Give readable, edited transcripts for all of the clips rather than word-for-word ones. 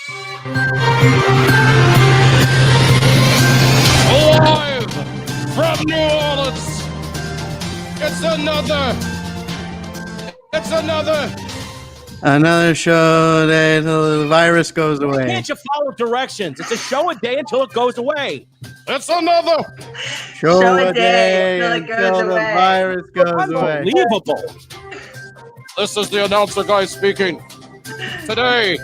Live from New Orleans. Another show that the virus goes Why away. can't you follow directions? It's a show a day until it goes away. It's another Show a day until the virus goes away. Unbelievable. This is the announcer guy speaking. Today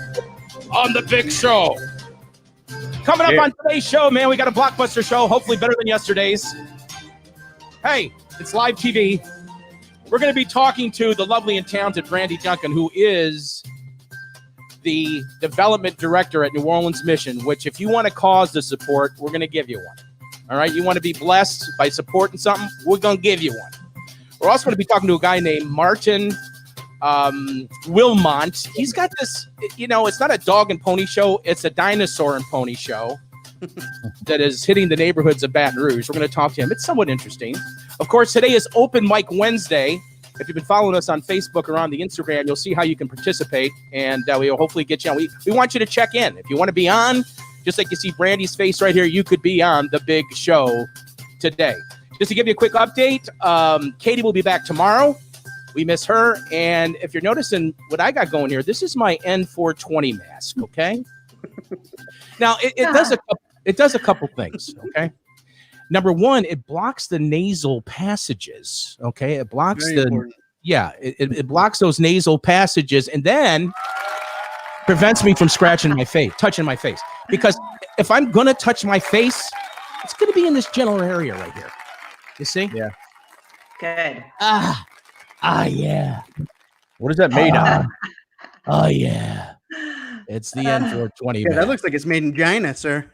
on the big show. Coming up on today's show, man, we got a blockbuster show, hopefully better than yesterday's. Hey, it's live TV. We're going to be talking to the lovely and talented Brandy Duncan, who is the development director at New Orleans Mission, which if you want to cause the support, we're going to give you one. All right, you want to be blessed by supporting something, we're going to give you one. We're also going to be talking to a guy named Martin Wilmont. He's got this, it's not a dog and pony show, it's a dinosaur and pony show that is hitting the neighborhoods of Baton Rouge. We're going to talk to him. It's somewhat interesting. Of course, today is Open Mic Wednesday. If you've been following us on Facebook or on the Instagram, you'll see how you can participate, and we'll hopefully get you on. We want you to check in. If you want to be on, just like you see Brandy's face right here, you could be on the big show today. Just to give you a quick update, Katie will be back tomorrow. We miss her. And if you're noticing what I got going here, this is my N420 mask, okay? Now, it does a couple things, okay? Number one, it blocks the nasal passages, okay? It blocks it blocks those nasal passages, and then prevents me from touching my face. Because if I'm going to touch my face, it's going to be in this general area right here. You see? Yeah. Good. Yeah. What is that made of? Oh, yeah. It's the N420. Yeah, that looks like it's made in China, sir.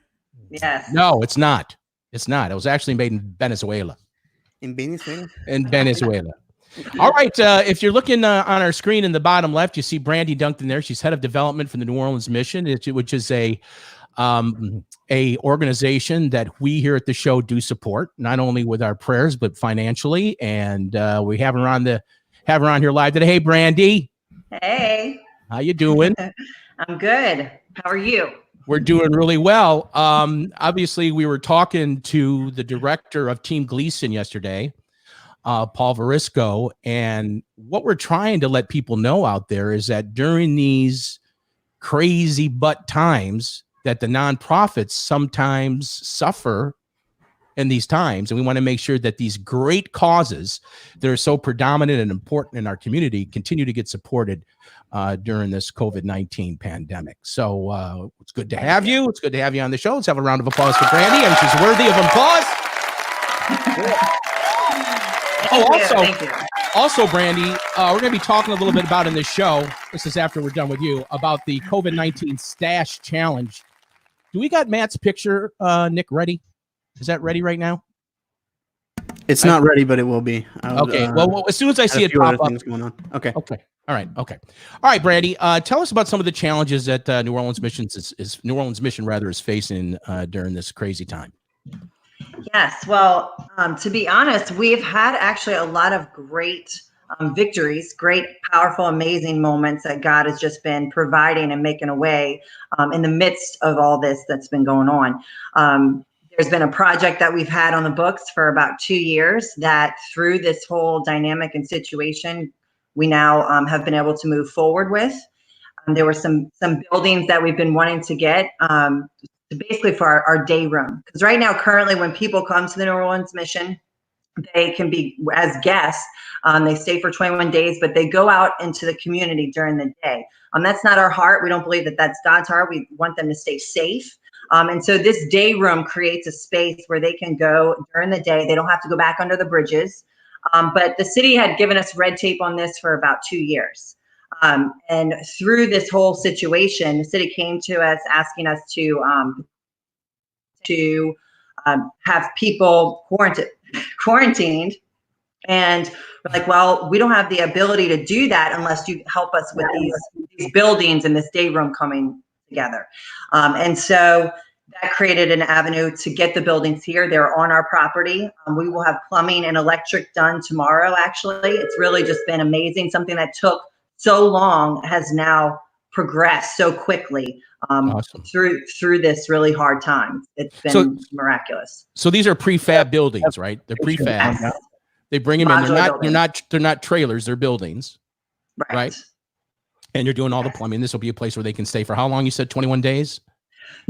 Yes. No, it's not. It's not. It was actually made in Venezuela. In Venezuela? In Venezuela. All right. If you're looking on our screen in the bottom left, you see Brandy Duncan there. She's head of development for the New Orleans Mission, which is a organization that we here at the show do support, not only with our prayers but financially. And we have her on here live today. Hey, Brandy. Hey. How you doing? I'm good. How are you? We're doing really well. Obviously, we were talking to the director of Team Gleason yesterday, Paul Varisco, and what we're trying to let people know out there is that during these crazy butt times that the nonprofits sometimes suffer in these times, and we want to make sure that these great causes that are so predominant and important in our community continue to get supported during this COVID-19 pandemic. So it's good to have you. It's good to have you on the show. Let's have a round of applause for Brandy, and she's worthy of applause. Also, Brandy, we're going to be talking a little bit about in this show. This is after we're done with you, about the COVID-19 Stash Challenge. Do we got Matt's picture, Nick, ready? Is that ready right now? It's not ready, but it will be. Okay. Well, as soon as I see it pop up. Going on. Okay. All right. Okay. All right, Brandy. Tell us about some of the challenges that New Orleans Mission is facing during this crazy time. Yes. Well, to be honest, we've had actually a lot of great victories, great, powerful, amazing moments that God has just been providing and making a way in the midst of all this that's been going on. There's been a project that we've had on the books for about 2 years that through this whole dynamic and situation, we now have been able to move forward with. There were some buildings that we've been wanting to get basically for our day room. Because right now, currently, when people come to the New Orleans Mission, they can be as guests. They stay for 21 days, but they go out into the community during the day. That's not our heart. We don't believe that that's God's heart. We want them to stay safe. And so this day room creates a space where they can go during the day. They don't have to go back under the bridges. But the city had given us red tape on this for about 2 years. And through this whole situation, the city came to us asking us to have people quarantined. And we're like, well, we don't have the ability to do that unless you help us with these buildings and this day room coming together. And so that created an avenue to get the buildings here. They're on our property. We will have plumbing and electric done tomorrow, actually. It's really just been amazing. Something that took so long has now progressed so quickly Awesome. through this really hard time. It's been miraculous. So these are prefab buildings, right? They're prefab. Yes. They bring them in. Modular They're not trailers. They're buildings, Right. And you're doing all the plumbing. This will be a place where they can stay for how long? You said 21 days.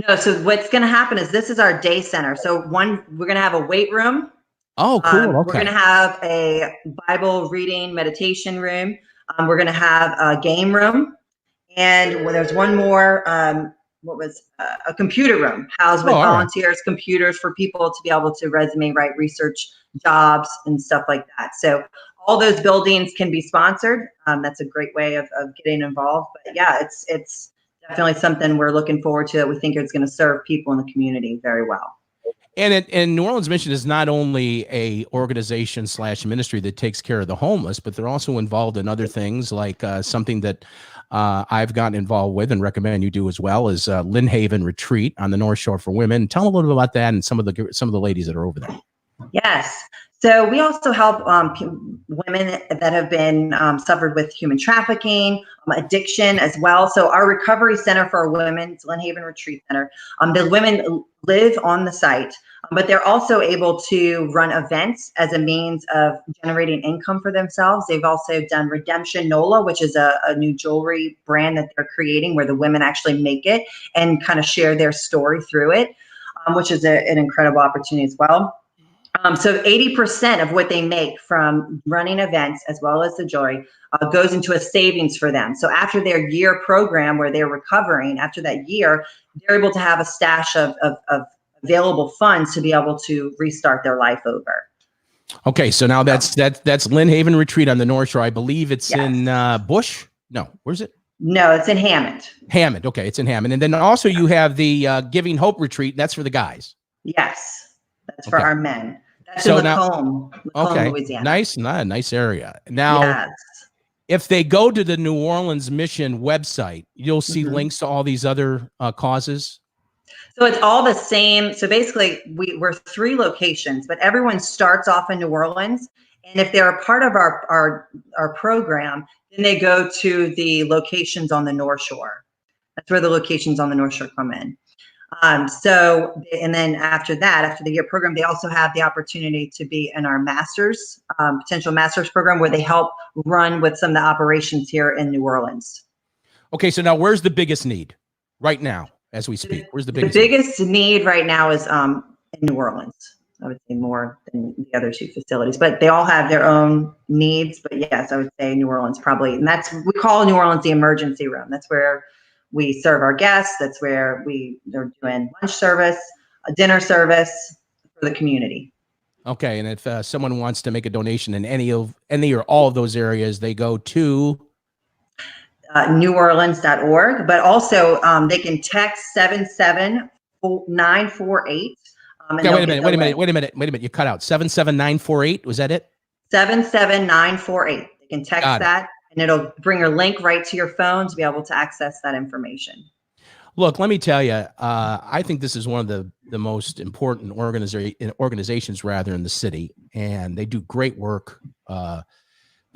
No, so what's going to happen is this is our day center. So we're going to have a weight room. Oh, cool. Okay. We're going to have a Bible reading meditation room. We're going to have a game room, and there's one more. A computer room housed with volunteers, right. Computers for people to be able to resume write, research jobs and stuff like that. So all those buildings can be sponsored. That's a great way of getting involved. But yeah, it's definitely something we're looking forward to, that we think it's going to serve people in the community very well. And New Orleans Mission is not only a organization / ministry that takes care of the homeless, but they're also involved in other things, like something that I've gotten involved with and recommend you do as well, is Lynn Haven Retreat on the North Shore for Women. Tell them a little bit about that and some of the ladies that are over there. Yes. So we also help women that have been suffered with human trafficking, addiction as well. So our recovery center for our women, it's Lynn Haven Retreat Center. The women live on the site, but they're also able to run events as a means of generating income for themselves. They've also done Redemption NOLA, which is a new jewelry brand that they're creating, where the women actually make it and kind of share their story through it, which is an incredible opportunity as well. So 80% of what they make from running events, as well as the jewelry, goes into a savings for them. So after their year program where they're recovering, after that year, they're able to have a stash of available funds to be able to restart their life over. Okay, so now that's Lynn Haven Retreat on the North Shore. I believe it's in Bush. No, where's it? No, it's in Hammond. Hammond. Okay, it's in Hammond. And then also you have the Giving Hope Retreat. That's for the guys. Yes, that's for our men. That's so in Lacombe, Louisiana. Nice area. Now, if they go to the New Orleans Mission website, you'll see links to all these other causes. So it's all the same. So basically, we're 3 locations, but everyone starts off in New Orleans. And if they're a part of our program, then they go to the locations on the North Shore. That's where the locations on the North Shore come in. And then after that, after the year program, they also have the opportunity to be in our master's, potential master's program, where they help run with some of the operations here in New Orleans. Okay, so now where's the biggest need right now as we speak? Where's the biggest need? The biggest need right now is in New Orleans. I would say more than the other 2 facilities, but they all have their own needs. But yes, I would say New Orleans probably, and we call New Orleans the emergency room. That's where we serve our guests. That's where they're doing lunch service, a dinner service for the community. Okay, and if someone wants to make a donation in any or all of those areas, they go to neworleans.org, but also they can text 77948. Okay, wait a minute. You cut out 77948. Was that it? 77948. They can text that. And it'll bring your link right to your phone to be able to access that information. Look, let me tell you, I think this is one of the most important organizations in the city, and they do great work. The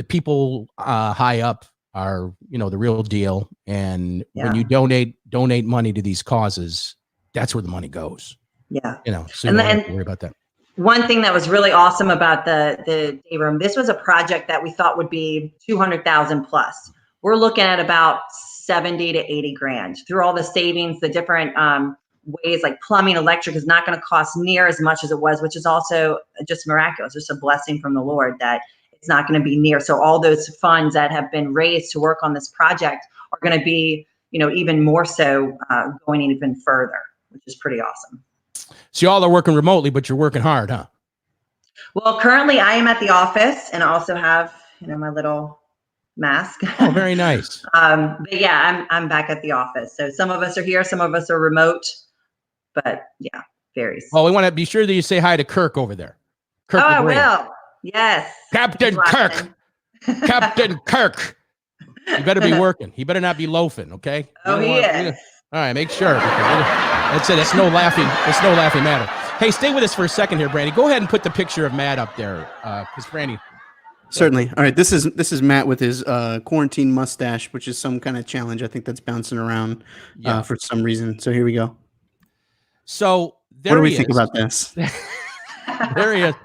people high up are, the real deal. And when you donate money to these causes, that's where the money goes. Yeah. So you don't have to worry about that. One thing that was really awesome about the day room, this was a project that we thought would be 200,000 plus. We're looking at about 70 to 80 grand through all the savings, the different ways, like plumbing, electric is not going to cost near as much as it was, which is also just miraculous. Just a blessing from the Lord that it's not going to be near. So all those funds that have been raised to work on this project are going to be, even more so going even further, which is pretty awesome. So y'all are working remotely, but you're working hard, huh? Well, currently I am at the office and I also have, my little mask. Oh, very nice. But yeah, I'm back at the office. So some of us are here, some of us are remote, but yeah, varies. Well, we want to be sure that you say hi to Kirk over there. Kirk I will. Yes. Captain Kirk. Captain Kirk. You better be working. He better not be loafing, okay? Oh, he is. All right, make sure. That's it. It's no laughing matter. Hey, stay with us for a second here, Brandy. Go ahead and put the picture of Matt up there, because Brandy, Certainly. All right. This is Matt with his quarantine mustache, which is some kind of challenge. I think that's bouncing around for some reason. So here we go. So What do we think about this? There he is.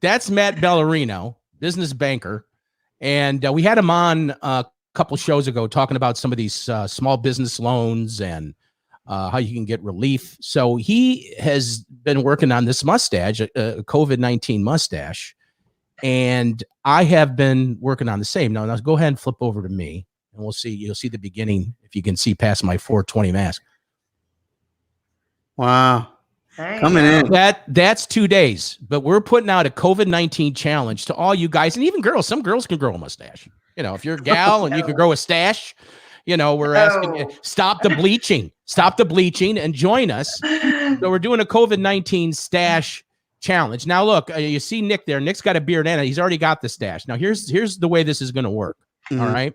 That's Matt Bellarino, business banker. And we had him on a couple shows ago talking about some of these small business loans and how you can get relief. So he has been working on this mustache, a COVID-19 mustache. And I have been working on the same. Now go ahead and flip over to me and we'll see. You'll see the beginning if you can see past my 420 mask. Wow. Coming in. That's 2 days, but we're putting out a COVID-19 challenge to all you guys and even girls. Some girls can grow a mustache. You know, if you're a gal and you can grow a stash, you know, we're asking you, stop the bleaching and join us. So we're doing a COVID-19 stash challenge. Now, look, you see Nick there. Nick's got a beard and he's already got the stash. Now, here's the way this is going to work. Mm-hmm. All right.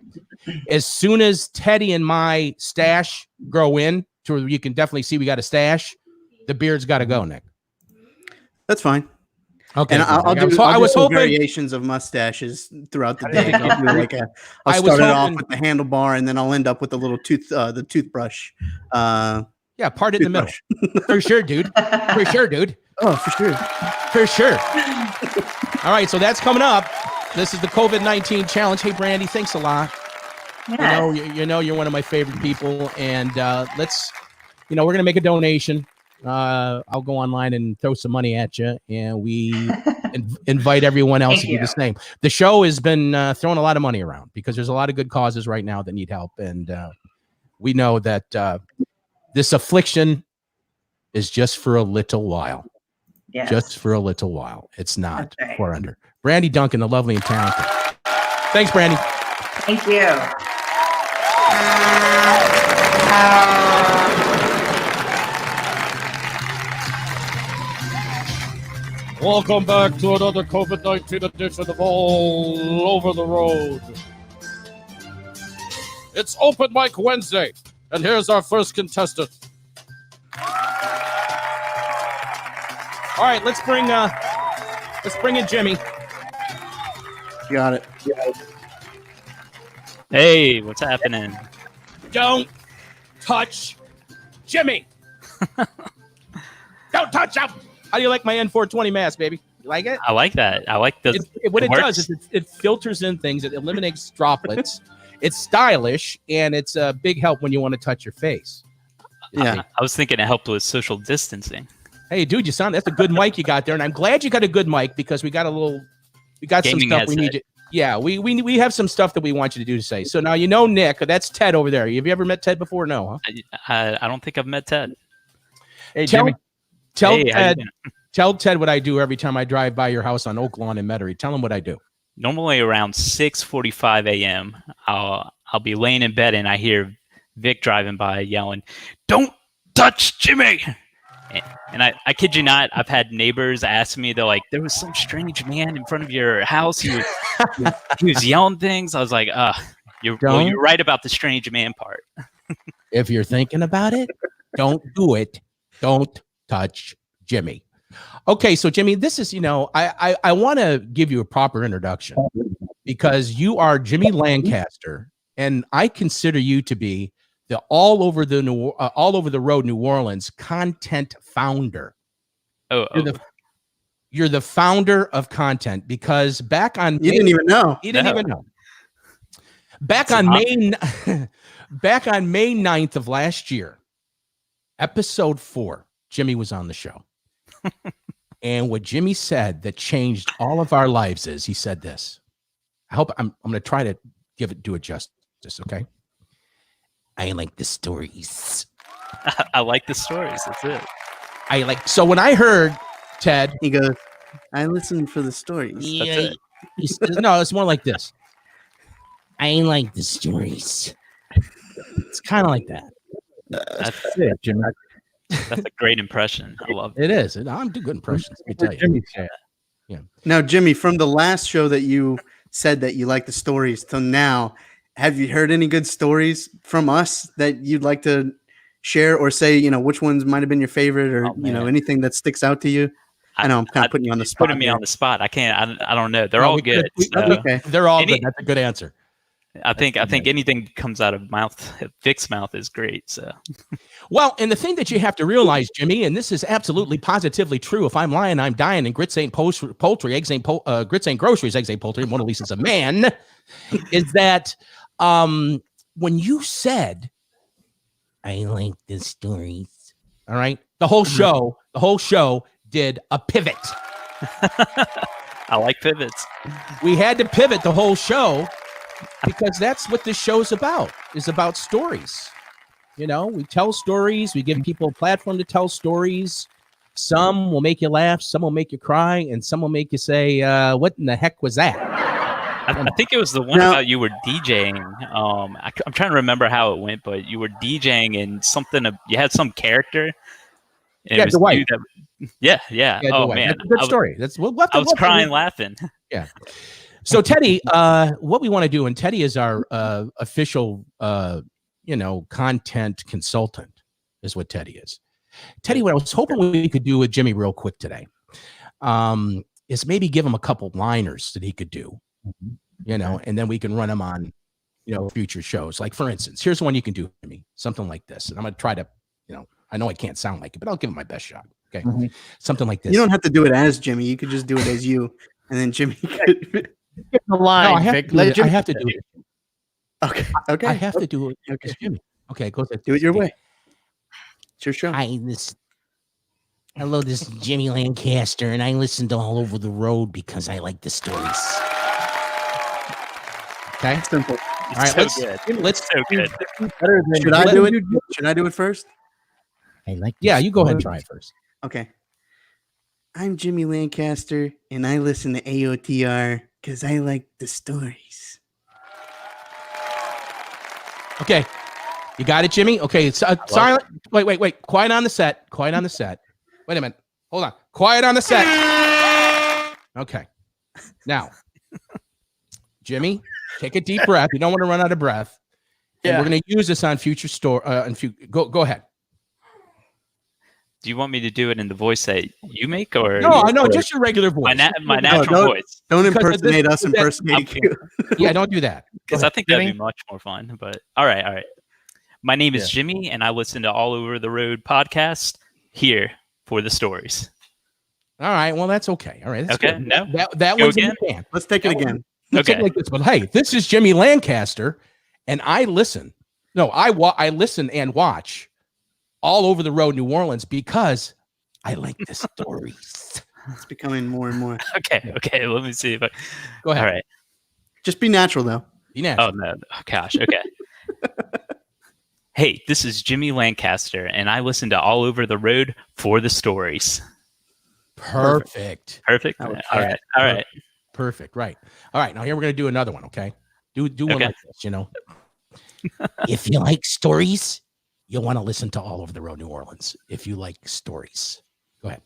As soon as Teddy and my stash grow in to where you can definitely see we got a stash, the beard's got to go, Nick. That's fine. Okay. And I'll do hoping variations of mustaches throughout the day. I'll start it off with the handlebar and then I'll end up with the little toothbrush. Yeah, part it in the middle. For sure, dude. For sure, dude. Oh, for sure. For sure. All right, so that's coming up. This is the COVID-19 challenge. Hey, Brandy, thanks a lot. Yes. You know, you're one of my favorite people, and we're gonna make a donation. I'll go online and throw some money at you, and we invite everyone else to do the same. The show has been throwing a lot of money around because there's a lot of good causes right now that need help, and we know that this affliction is just for a little while. Yes. Just for a little while. It's not forever. Brandy Duncan, the lovely and talented. Thanks, Brandy. Thank you. Welcome back to another COVID-19 edition of All Over the Road. It's Open Mic Wednesday, and here's our first contestant. All right, let's bring in Jimmy. Got it. Hey, what's happening? Don't touch Jimmy. Don't touch him. How do you like my N420 mask, baby? You like it? I like that. I like the. What it does is it filters in things. It eliminates droplets. It's stylish, and it's a big help when you want to touch your face. Yeah, I was thinking it helped with social distancing. Hey, dude, that's a good mic you got there, and I'm glad you got a good mic because we got some stuff we need to. Yeah, we have some stuff that we want you to do to say. So now Nick, that's Ted over there. Have you ever met Ted before? No, huh? I don't think I've met Ted. Hey, Jimmy. Tell Ted what I do every time I drive by your house on Oak Lawn in Metairie. Tell him what I do. Normally around 6:45 a.m., I'll be laying in bed and I hear Vic driving by yelling, "Don't touch Jimmy!" And I kid you not, I've had neighbors ask me, they're like, "There was some strange man in front of your house. He was yelling things." I was like, you're right about the strange man part." If you're thinking about it, don't do it. Don't touch Jimmy. Okay, so Jimmy, this is, I want to give you a proper introduction because you are Jimmy Lancaster, and I consider you to be the all over the road New Orleans content founder. You're the founder of content because back on you didn't even know. Back on May 9th of last year, episode 4, Jimmy was on the show. And what Jimmy said that changed all of our lives is he said this. I hope I'm going to try to do it justice, okay? I like the stories. I like the stories. That's it. So when I heard Ted, he goes, "I listen for the stories." Yeah, no, it's more like this. I like the stories. It's kind of like that. That's it, Jimmy. That's a great impression. I love it. It is. I'm doing good impressions. Let me tell you. Yeah. Now, Jimmy, from the last show that you said that you like the stories till now, have you heard any good stories from us that you'd like to share or say, which ones might have been your favorite or, anything that sticks out to you? I know I'm kind of putting you on the spot. Putting me here. on the spot. I can't. I don't know. They're No, all we good. could- so Okay. They're all Any- good. That's a good answer. I think anything that comes out of Vic's mouth is great. So Well, and the thing that you have to realize, Jimmy, and this is absolutely positively true. If I'm lying, I'm dying. And grits ain't poultry, grits ain't groceries, eggs ain't poultry. Mona Lisa's a man. Is that when you said, "I like the stories," all right, the whole show did a pivot. I like pivots. We had to pivot the whole show because that's what this show's about. Is about stories. You know, we tell stories. We give people a platform to tell stories. Some will make you laugh, some will make you cry, and some will make you say, "What in the heck was that?" I think it was the one Now- about you were DJing. I'm trying to remember how it went, but you were DJing and something. You had some character. And Yeah, it was Dwight. you yeah. Yeah, Oh Dwight. man, That's a good story. That's we'll have to I was look. crying laughing. So Teddy, what we want to do, and Teddy is our official, content consultant, is what Teddy is. Teddy, what I was hoping we could do with Jimmy real quick today, is maybe give him a couple liners that he could do, and then we can run them on, future shows. Like for instance, here's one you can do for me, something like this, and I'm gonna try to, I know I can't sound like it, but I'll give it my best shot. Okay, something like this. You don't have to do it as Jimmy. You could just do it as you, and then Jimmy could. The line, No, I have, Vic. to do Let it. Jimmy I have to say do it. it. Okay. Okay. I have to do it. Okay. as Jimmy. Okay, go ahead. Do it your way. It's your show. Hello, this is Jimmy Lancaster, and I listen to All Over the Road because I like the stories. Okay. Simple. All right. So let's good. let's So good. Better than Should I let do him it? Should I do it first? I like. the Yeah, you go ahead and try stories. it first. Okay. I'm Jimmy Lancaster, and I listen to AOTR because I like the stories. Okay. You got it, Jimmy? Okay. It's silent. Wait. Quiet on the set. Quiet on the set. Wait a minute. Hold on. Quiet on the set. Okay. Now, Jimmy, take a deep breath. You don't want to run out of breath. And Yeah. we're going to use this on future store. Go ahead. Do you want me to do it in the voice that you make, or No, I know, or just your regular voice. my No, natural don't- voice? Don't Because of impersonate this- us impersonating I'm- you. Yeah, don't do that. Because Go I think that'd Jimmy? be much more fun. But all right. My name is Jimmy, and I listen to All Over the Road podcast here for the stories. All right. Well, that's okay. All right. That's Okay, good. no. That Go one's in again? the can. Let's take it again. Let's take Okay. it like this. But hey, this is Jimmy Lancaster, and I listen. No, I listen and watch All Over the Road New Orleans because I like the stories. It's becoming more and more. Okay. Let me see if I. Go ahead. All right. Just be natural, though. You know. Oh no! Oh, gosh. Okay. Hey, this is Jimmy Lancaster, and I listen to All Over the Road for the stories. Perfect. Perfect. That was All right. All right. Perfect. Right. All right. Now here we're gonna do another one. Okay. Do one Okay. like this. If you like stories, You'll want to listen to All Over the Road New Orleans if you like stories. Go ahead.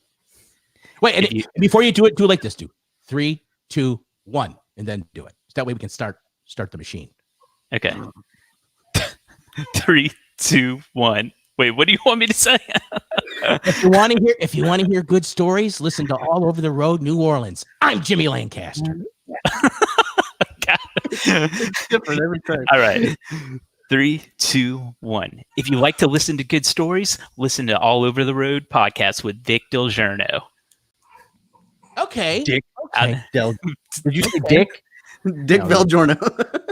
Wait, and before you do it, do it like this. Do 3, 2, 1, and then do it. So that way we can start the machine. Okay. 3, 2, 1. Wait, what do you want me to say? if you want to hear good stories, listen to All Over the Road New Orleans. I'm Jimmy Lancaster. Different every time. All right. 3, 2, 1. If you like to listen to good stories, listen to All Over the Road podcast with Vic Delgerno. Okay. Dick. Okay. Did you say Dick? Dick No. Valgiorno.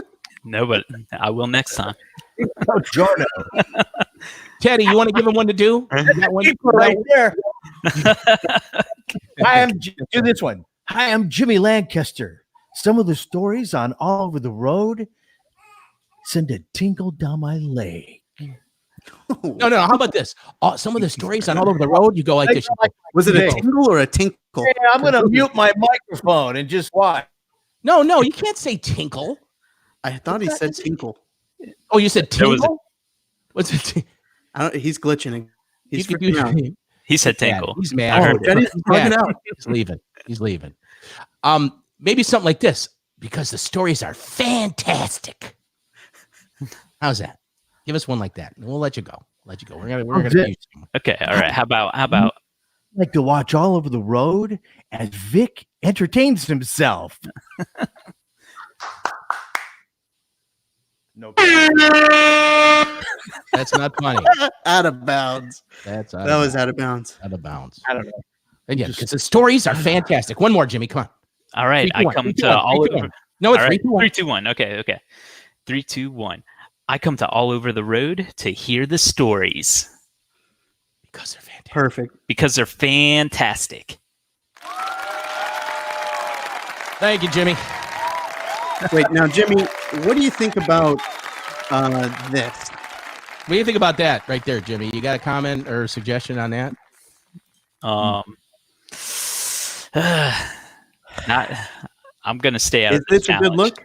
No, but I will next time. Oh, Jorno. Teddy, you want to give him one to do? That one- Right there. Do this one. Hi, I'm Jimmy Lancaster. Some of the stories on All Over the Road send a tingle down my leg. No. How about this? Some of the stories on All Over the Road, you go like this. Was it a Dick. tingle or a tinkle? Hey, I'm going to mute my microphone and just watch. No, you can't say tinkle. I thought he said tinkle. Oh, you said There was tinkle? What's it? He's glitching. He's You could freaking out. He said mad. tinkle. He's mad. Oh, heard it. Teddy's bugging Yeah. out. He's leaving. Maybe something like this because the stories are fantastic. How's that? Give us one like that, and we'll let you go. We're gonna use you. Okay. All right. How about like to watch All Over the Road as Vic entertains himself. No. That's not funny. Out of bounds. That's That was out of bounds. out of bounds. I don't know. Again, because the stories are fantastic. One more, Jimmy. Come on. All right, I come to all over. No, it's All right, 3, 2, 1. 3, 2, 1. Okay. 3, 2, 1. I come to All Over the Road to hear the stories Because they're fantastic. Perfect. because they're fantastic. Thank you, Jimmy. Wait, now, Jimmy, what do you think about this? What do you think about that right there, Jimmy? You got a comment or suggestion on that? Not. I'm gonna stay out. Is of this this a good challenge. look?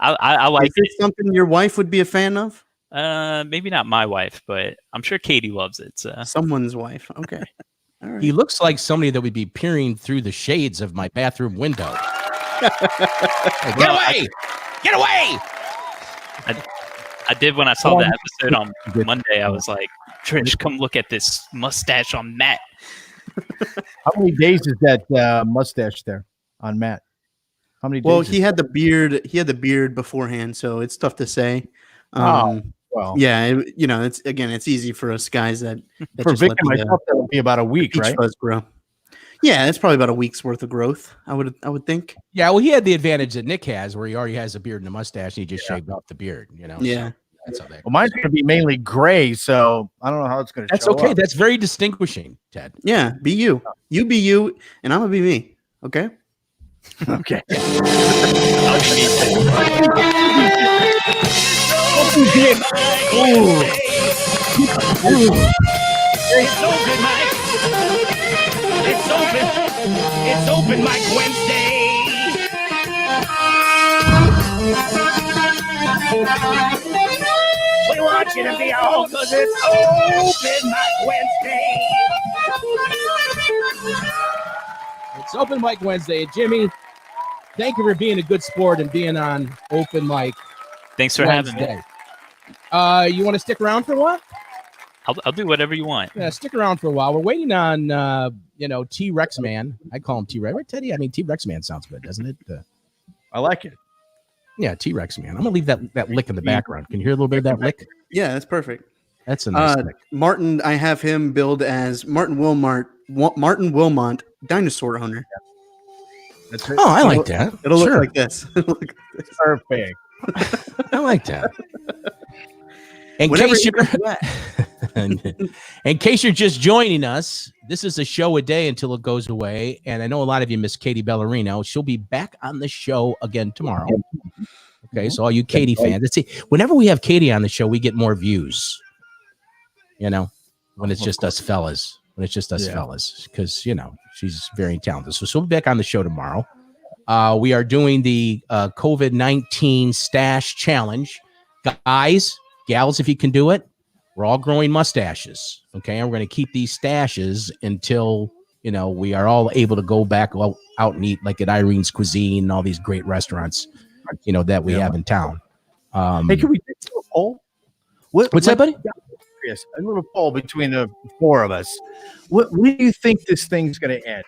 I like Is this something your wife would be a fan of? it. Maybe not my wife, but I'm sure Katie loves it. So. Someone's wife. Okay. All right. He looks like somebody that would be peering through the shades of my bathroom window. Hey, get away! Get away! I did when I saw the episode on Monday. I was like, Trish, come look at this mustache on Matt. How many days is that mustache there on Matt? How many days? Well, is he had the beard. He had the beard beforehand, so it's tough to say. well, Yeah, it's easy for us guys that for just Vic let and the, myself, that would be about a week, peach right? fuzz grow. Yeah, it's probably about a week's worth of growth. I would think. Yeah, well, he had the advantage that Nick has, where he already has a beard and a mustache, and he just shaved off the beard. You know. Yeah. So that's how that. Well, mine's going to be mainly gray, so I don't know how it's going to. That's show okay. up. That's very distinguishing, Ted. Yeah, be you. You be you, and I'm gonna be me. Okay. Okay. It's open, Mike. It's open. It's open, Mike Wednesday. We want you to be home because it's open, Mike Wednesday. It's open, Mike Wednesday. Jimmy, thank you for being a good sport and being on Open Mike Thanks for having me. Wednesday. You want to stick around for a while? I'll do whatever you want. Yeah, stick around for a while. We're waiting on, T-Rex Man. I call him T-Rex. Right, Teddy? I mean, T-Rex Man sounds good, doesn't it? I like it. Yeah, T-Rex Man. I'm going to leave that lick in the background. Can you hear a little bit of that lick? Yeah, that's perfect. That's a nice lick. Martin, I have him billed as Martin Wilmont, dinosaur hunter. That's it. Oh, I like that. It'll Sure. look like this. Perfect. I like that. In Whenever case you you're do that. in case you're just joining us, this is a show a day until it goes away. And I know a lot of you miss Katie Bellarino. She'll be back on the show again tomorrow. Okay, so all you Katie fans, let's see. Whenever we have Katie on the show, we get more views. When it's just us fellas. When it's just us fellas, because she's very talented. So she'll be back on the show tomorrow. We are doing the COVID-19 stash challenge, guys. Gals, if you can do it, we're all growing mustaches. Okay. And we're going to keep these stashes until, we are all able to go back out and eat like at Irene's Cuisine and all these great restaurants, that we have in town. Hey, can we do a poll? What's that, buddy? Yes, a little poll between the four of us. What do you think this thing's going to end?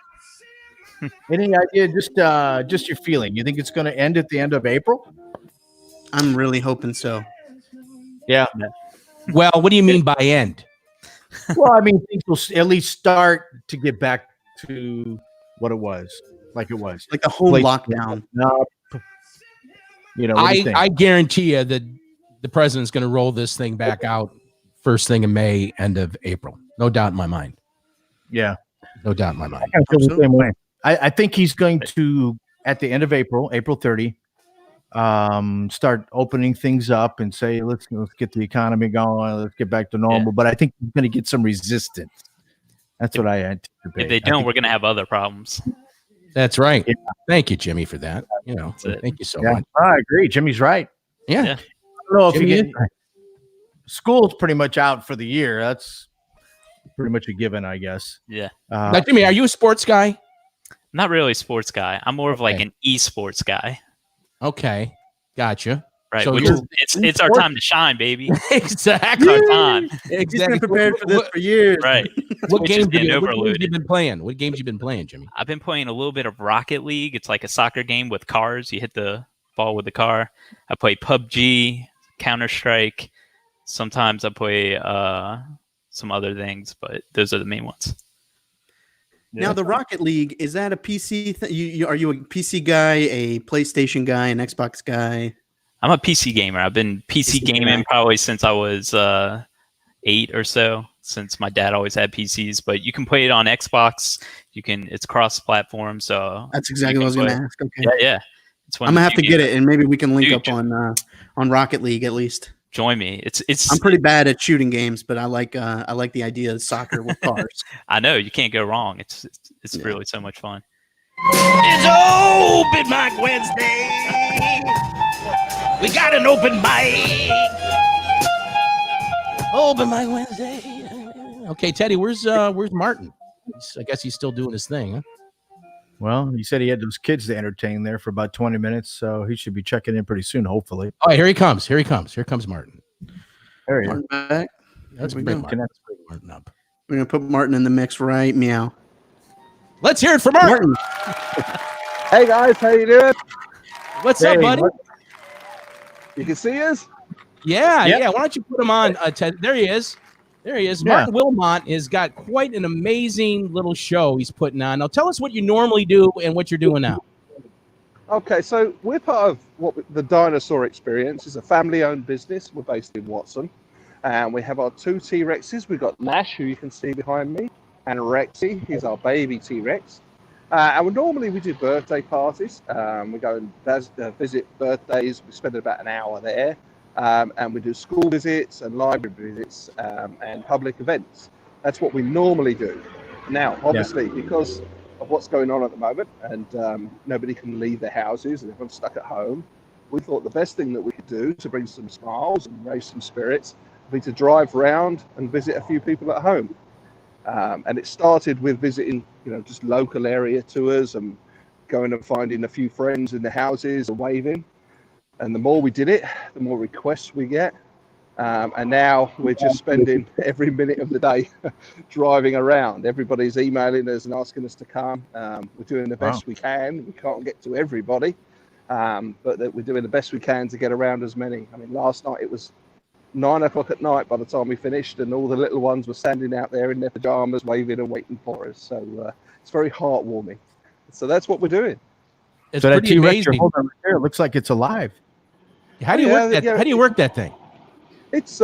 Any idea? Just your feeling. You think it's going to end at the end of April? I'm really hoping so. Yeah. Well, what do you mean by end? Well, I mean, things will at least start to get back to what it was, like it was. Like the whole Like- lockdown. No, what do you think? I guarantee you that the president's going to roll this thing back out first thing in May, end of April. No doubt in my mind. Yeah. No doubt in my mind. I feel the same way. I think he's going to, at the end of April 30, start opening things up and say, let's get the economy going. Let's get back to normal. Yeah. But I think he's going to get some resistance. That's what I anticipate. If they don't, we're gonna have other problems. That's right. Yeah. Thank you, Jimmy, for that. it. Thank you so Yeah, much. I agree. Jimmy's right. Yeah. Yeah. I don't know if Jimmy you is get school's pretty much out for the year. That's pretty much a given, I guess. Yeah. Now, Jimmy, are you a sports guy? Not really a sports guy. I'm more of like Okay. an esports guy. Okay. Gotcha. Right. So Which you're- is, it's our time to shine, baby. exactly. Our time. He's Exactly. been prepared for this for years. Right. What Twitch has games, been what games overloaded. you been playing? What games you been playing, Jimmy? I've been playing a little bit of Rocket League. It's like a soccer game with cars. You hit the ball with the car. I play PUBG, Counter-Strike. Sometimes I play some other things, but those are the main ones. Now, the Rocket League, is that a PC thing? Are you a PC guy, a PlayStation guy, an Xbox guy? I'm a PC gamer. I've been PC PC gaming guy. probably since I was 8 or so, since my dad always had PCs. But you can play it on Xbox. It's cross-platform. So That's exactly what I was going to play. ask. Okay. Yeah. It's one I'm of going the to have to few get games- it, and maybe we can link Dude, up on Rocket League at least. Join me. It's. I'm pretty bad at shooting games, but I like the idea of soccer with cars. I know you can't go wrong. It's Yeah. really so much fun. It's Open Mic Wednesday. We got an open mic. Open Mic Wednesday. Okay, Teddy, where's Martin? I guess he's still doing his thing, huh? Well, he said he had those kids to entertain there for about 20 minutes, so he should be checking in pretty soon, hopefully. Oh, here he comes. Here comes Martin. There he is. Martin back. Let's we bring go. Martin. Let's bring Martin up. We're going to put Martin in the mix right meow. Let's hear it for Martin. Martin. Hey guys, how you doing? What's up, Hey, buddy? You can see us? Yeah, Yep. yeah. Why don't you put him on, Ted? There he is. There he is. Yeah. Martin Wilmot has got quite an amazing little show he's putting on. Now, tell us what you normally do and what you're doing now. Okay, so we're part of the Dinosaur Experience. It's a family-owned business. We're based in Watson, and we have our two T-Rexes. We've got Nash, who you can see behind me, and Rexy. He's our baby T-Rex. And normally we do birthday parties. We go and visit birthdays. We spend about an hour there. And we do school visits and library visits and public events. That's what we normally do. Now, obviously, because of what's going on at the moment and nobody can leave their houses and everyone's stuck at home, we thought the best thing that we could do to bring some smiles and raise some spirits would be to drive around and visit a few people at home. And it started with visiting, just local area tours and going and finding a few friends in the houses and waving. And the more we did it, the more requests we get. And now we're just spending every minute of the day driving around. Everybody's emailing us and asking us to come. We're doing the best we can. We can't get to everybody, but we're doing the best we can to get around as many. I mean, last night it was 9 o'clock at night by the time we finished, and all the little ones were standing out there in their pajamas waving and waiting for us. So it's very heartwarming. So that's what we're doing. It's So that pretty T-Rex you're amazing. holding right there looks like it's alive. How do you Yeah, work that? yeah. How do you work that thing? It's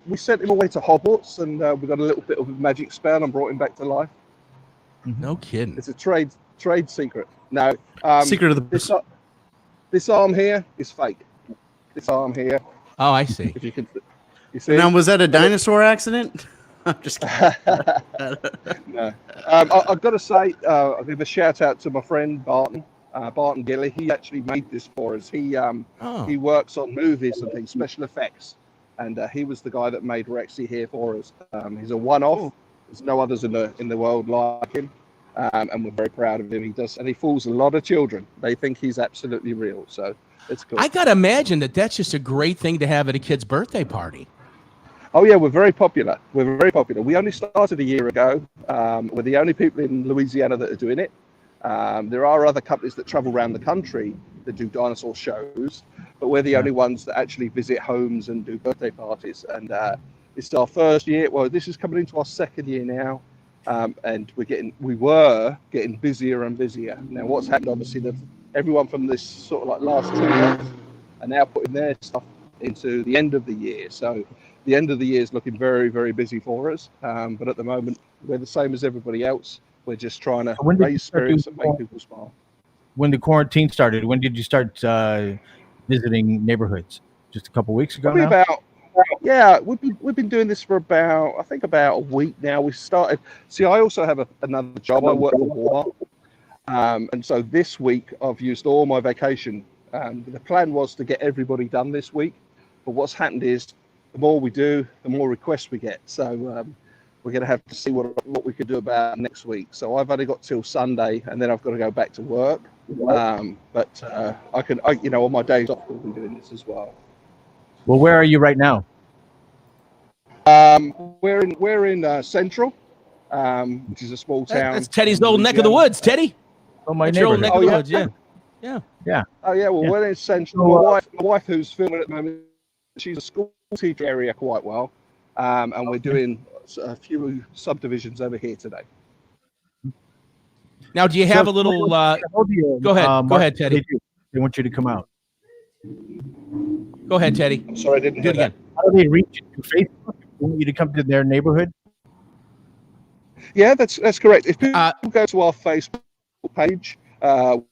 we sent him away to Hogwarts, and we got a little bit of a magic spell and brought him back to life. No kidding. It's a trade secret. No, Secret of this the. this arm here is fake. This arm here, Oh, I see. if you can, you see. Now, was that a dinosaur accident? I'm just kidding. No. I've got to say, I'll give a shout out to my friend Barton Gilly. He actually made this for us. He Oh, works on movies and things, special effects, and he was the guy that made Rexy here for us. He's a one-off. There's no others in the world like him, and we're very proud of him. He fools a lot of children. They think he's absolutely real, so it's cool. I gotta imagine that's just a great thing to have at a kid's birthday party. Oh yeah, we're very popular. We're very popular. We only started a year ago. We're the only people in Louisiana that are doing it. There are other companies that travel around the country that do dinosaur shows, but we're the only ones that actually visit homes and do birthday parties. And it's our first year. Well, this is coming into our second year now, and we were getting busier and busier. Now, what's happened? Obviously, everyone from this sort of like last 2 months are now putting their stuff into the end of the year. So the end of the year is looking very, very busy for us. But at the moment, we're the same as everybody else. We're just trying to When did you raise start spirits doing and make people smile. When the quarantine started, when did you start visiting neighborhoods? Just a couple weeks ago Probably now? we've been doing this for about a week now. We started. See, I also have another job. I work for Walmart, and so this week I've used all my vacation. The plan was to get everybody done this week, but what's happened is the more we do, the more requests we get. So we're going to have to see what we could do about next week. So I've only got till Sunday, and then I've got to go back to work. But I can, on my days off, we'll be doing this as well. Well, where are you right now? We're in Central, which is a small town. That's Teddy's old neck of the woods, Teddy. Oh, my That's your old neighborhood. neck of the woods, yeah. Oh yeah, well, Yeah. we're in Central. My wife, who's filming at the moment, she's a school teacher area quite well, and we're doing a few subdivisions over here today. Now, do you have a little? Go ahead. Go ahead, Teddy. They want you to come out. Go ahead, Teddy. I'm sorry, I didn't Do hear it again. How do they reach you? Through Facebook? They want you to come to their neighborhood? Yeah, that's correct. If people Uh, go to our Facebook page,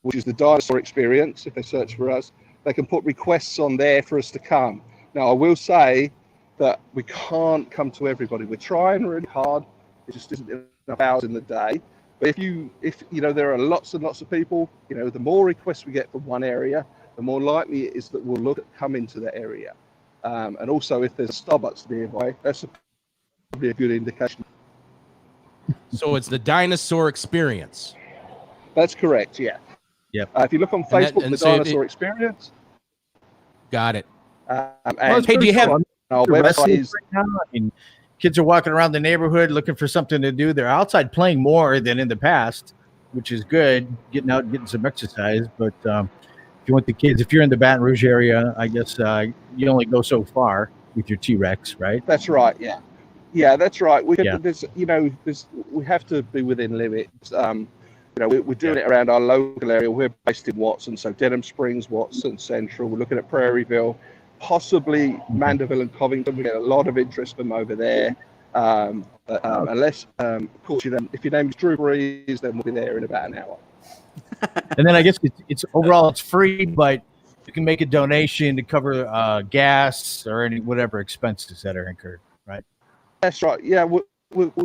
which is the Dinosaur Experience, if they search for us, they can put requests on there for us to come. Now, I will say that we can't come to everybody. We're trying really hard. It just isn't enough hours in the day. But if there are lots and lots of people, the more requests we get from one area, the more likely it is that we'll look at coming to that area. And also, if there's Starbucks nearby, that's probably a good indication. So it's the Dinosaur Experience. That's correct, yeah. Yep. If you look on And that- Facebook, and the so Dinosaur Experience. Got it. And Hey, do you have? our The website wrestling is right now, I mean, kids are walking around the neighborhood looking for something to do. They're outside playing more than in the past, which is good, getting out and getting some exercise. But if you want the kids, if you're in the Baton Rouge area, I guess you only go so far with your T-Rex, right? That's right, yeah. Yeah, that's right. We Yeah. we have to be within limits. We're doing it around our local area. We're based in Watson, so Denham Springs, Watson, Central. We're looking at Prairieville, possibly Mandeville and Covington. We get a lot of interest from over there. Unless, of course, if your name is Drew Brees, then we'll be there in about an hour. And then I guess it's overall it's free, but you can make a donation to cover gas or any whatever expenses that are incurred, right? That's right. Yeah, we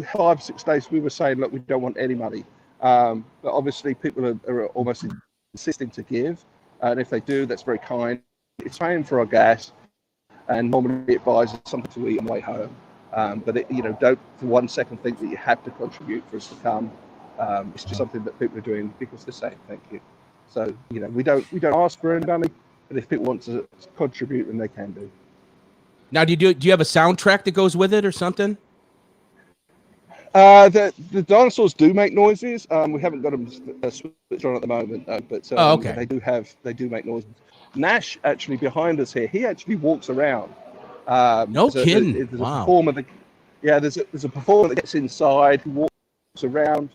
5 6 days we were saying, look, we don't want any money, but obviously people are almost insisting to give, and if they do, that's very kind. It's paying for our gas, and normally it buys us something to eat on the way home. But don't for 1 second think that you have to contribute for us to come. It's just something that people are doing because they're saying thank you. So we don't ask for any money, but if people want to contribute, then they can do. Now, do you have a soundtrack that goes with it or something? The dinosaurs do make noises. We haven't got them switched on at the moment, but okay. They do make noises. Nash actually behind us here. He actually walks around. No kidding! There's Wow. a performer there's a performer that gets inside. He walks around.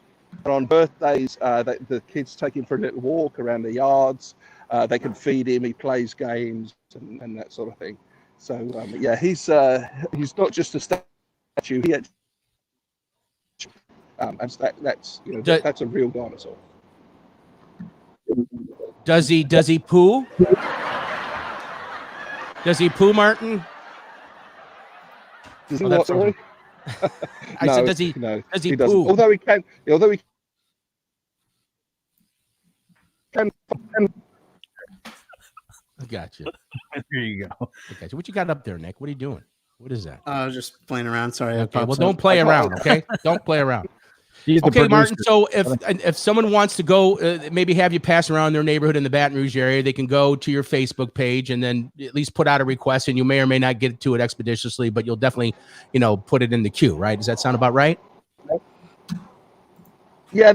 And on birthdays, the kids take him for a little walk around the yards. They can feed him. He plays games and that sort of thing. So he's not just a statue. He actually, that's a real dinosaur. Does he poo? Does he poo, Martin? Does he Oh, what, that's sorry? I said, does he doesn't. poo? Although he can. I got you. There you go. I got you. What you got up there, Nick? What are you doing? What is that? I was just playing around. Sorry. Okay, well, don't play around, okay? Don't play around. He's the Okay, Martin. producer. So if someone wants to go, maybe have you pass around their neighborhood in the Baton Rouge area, they can go to your Facebook page and then at least put out a request, and you may or may not get to it expeditiously, but you'll definitely, put it in the queue, right? Does that sound about right? Yeah,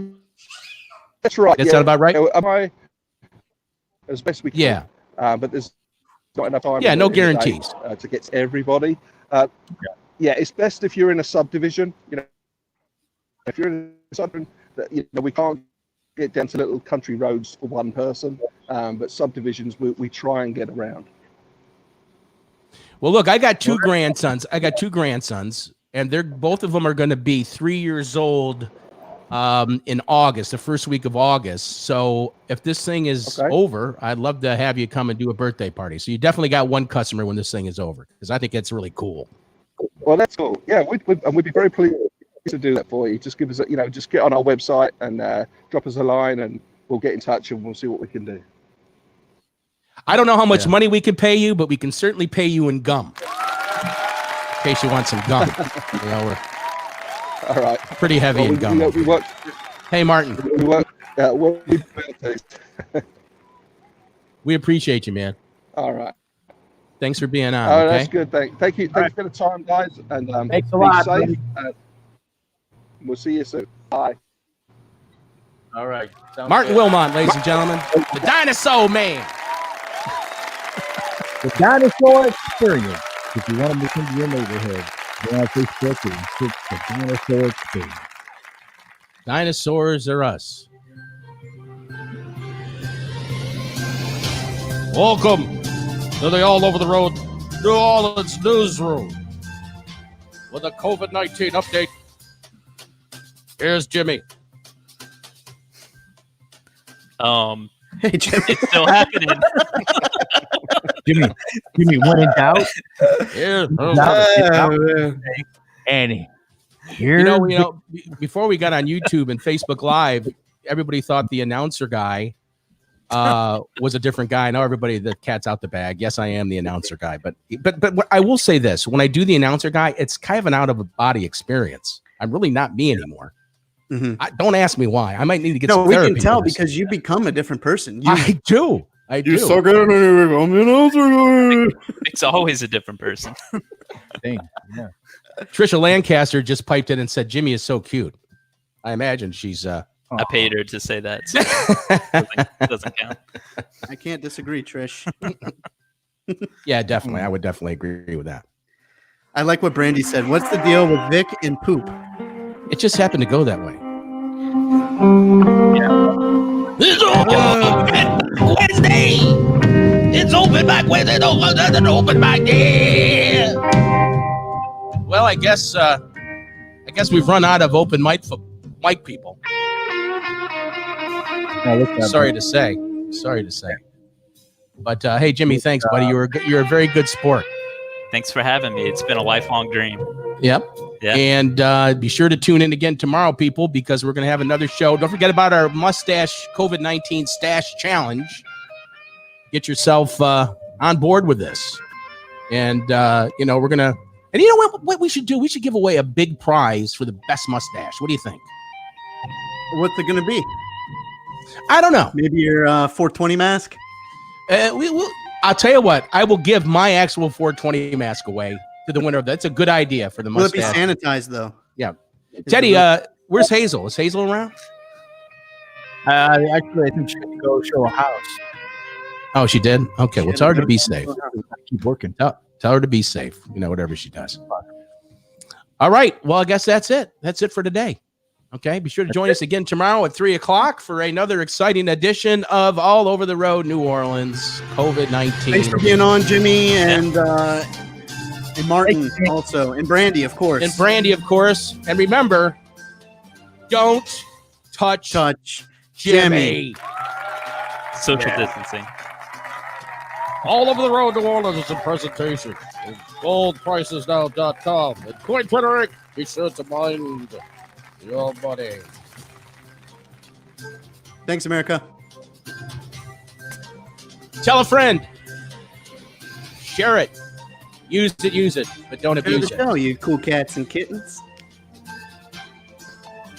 that's right. That sound about right? Am I as best we can? Yeah. But there's not enough time. Yeah, no in the day, guarantees. to get to everybody. Yeah, it's best if you're in a subdivision. If you're in a subdivision, we can't get down to little country roads for one person, but subdivisions we try and get around. Well, look, I got two grandsons, and both of them are going to be 3 years old in August, the first week of August. So if this thing is over, I'd love to have you come and do a birthday party. So you definitely got one customer when this thing is over, because I think it's really cool. Well, that's cool. Yeah, we'd be very pleased to do that for you. Just give us just get on our website and drop us a line, and we'll get in touch and we'll see what we can do. I don't know how much money we can pay you, but we can certainly pay you in gum. In case you want some gum. All right. Pretty heavy in gum. We work. Hey, Martin, We work. we appreciate you, man. All right. Thanks for being on. Oh, Okay. that's good. Thank you. Thanks for the time, guys. And Thanks a be lot, safe. buddy. We'll see you soon. Bye. All right. Sounds Martin good. Wilmot, ladies and gentlemen, the dinosaur man. The Dinosaur Experience. If you want to move into your neighborhood, go on Facebook and search the Dinosaur Experience. Dinosaurs are us. Welcome to the All Over the Road New Orleans newsroom with a COVID-19 update. Here's Jimmy. Hey, Jimmy. It's still happening. Jimmy, when in doubt, Here. and here. You know, before we got on YouTube and Facebook Live, everybody thought the announcer guy was a different guy. Now everybody, the cat's out the bag. Yes, I am the announcer guy, but what I will say this: when I do the announcer guy, it's kind of an out of body experience. I'm really not me anymore. Mhm. Don't ask me why. I might need to get No, some we therapy can tell for this. because you become a different person. I do. You're so good. I'm the announcer guy. It's always a different person. Thing. Yeah. Trisha Lancaster just piped in and said Jimmy is so cute. I imagine she's I paid her to say that. So doesn't count. I can't disagree, Trish. yeah, definitely. I would definitely agree with that. I like what Brandy said. What's the deal with Vic and poop? It just happened to go that way. It's open Wednesday. It's open back Wednesday. Open back there. Well, I guess we've run out of open mic people. Sorry to say. But hey, Jimmy, thanks, buddy. You're a very good sport. Thanks for having me. It's been a lifelong dream. Yep. Yeah. And be sure to tune in again tomorrow, people, because we're going to have another show. Don't forget about our mustache COVID-19 stash challenge. Get yourself on board with this. And, we're going to, and you know what we should do? We should give away a big prize for the best mustache. What do you think? What's it going to be? I don't know. Maybe your 420 mask? I'll tell you what. I will give my actual 420 mask away to the winner of that. That's a good idea for the Will it be mustache. sanitized, though? Yeah. Teddy, where's Hazel? Is Hazel around? Actually, I think she had to go show a house. Oh, she did? Okay. Well, tell her to be safe. Keep working. Tell her to be safe, whatever she does. All right. Well, I guess that's it. That's it for today. Okay. Be sure to join us again tomorrow at 3:00 for another exciting edition of All Over the Road New Orleans COVID-19. Thanks for being on, Jimmy, and Martin also, and Brandy, of course. And remember, don't touch Jimmy. Social distancing. All Over the Road New Orleans is a presentation. GoldPricesNow.com. And Coin Twitter Inc. Be sure to mind your money. Thanks, America. Tell a friend. Share it. Use it, but don't End of abuse the it. show, you cool cats and kittens.